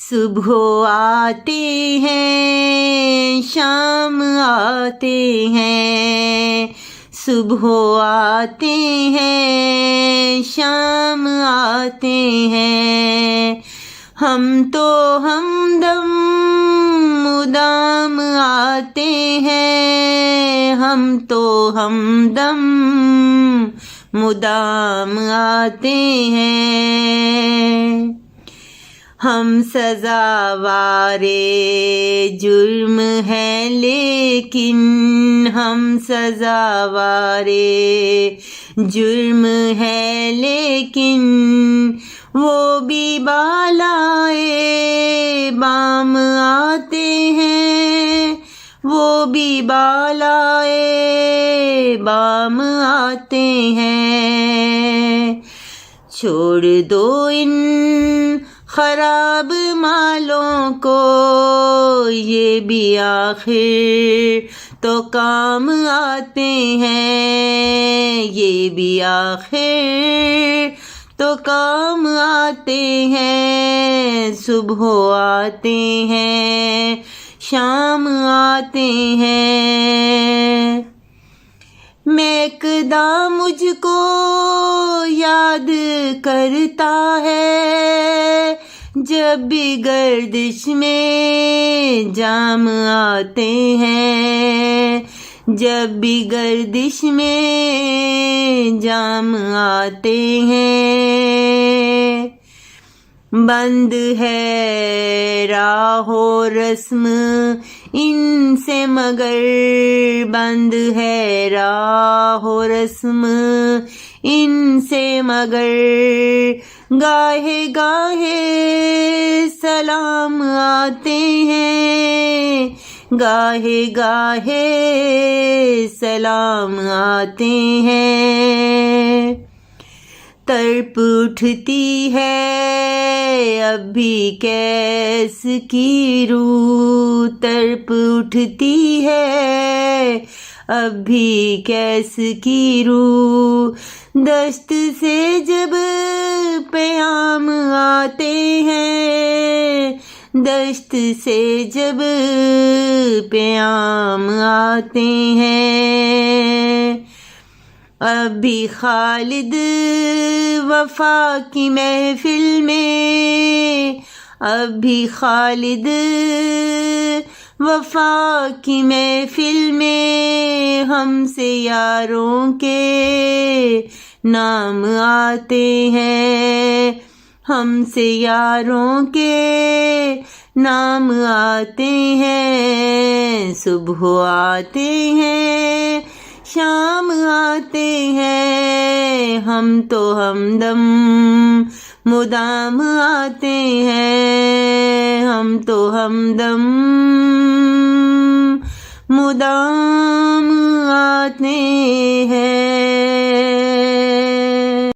सुबह आते हैं शाम आते हैं, सुबह आते हैं शाम आते हैं, हम तो हमदम मुदाम आते हैं, हम तो हमदम मुदाम आते हैं। हम सजावारे जुर्म हैं लेकिन, हम सजावारे जुर्म है लेकिन, वो भी बालाए बाम आते हैं, वो भी बालाए बाम आते हैं। छोड़ दो इन खराब मालों को, ये भी आखिर तो काम आते हैं, ये भी आखिर तो काम आते हैं। सुबह आते हैं शाम आते हैं। महकदा मुझको याद करता है, जब भी गर्दिश में जाम आते हैं, जब भी गर्दिश में जाम आते हैं। बंद है राहो रस्म इनसे मगर, बंद है राहो रस्म इनसे मगर, गाहे गाहे सलाम आते हैं, गाहे गाहे सलाम आते हैं। तड़प उठती है अब भी कैस की रूह, तड़प उठती है अब भी कैस की रूह, दस्त से जब प्याम आते हैं, दस्त से जब प्याम आते हैं। अब भी खालिद वफा की महफिल में, अब भी खालिद वफा की महफिल में, हमसे यारों के नाम आते हैं, हमसे यारों के नाम आते हैं। सुबह आते हैं शाम आते हैं, हम तो हमदम मुदाम आते हैं, हम तो हमदम मुदाम आते हैं।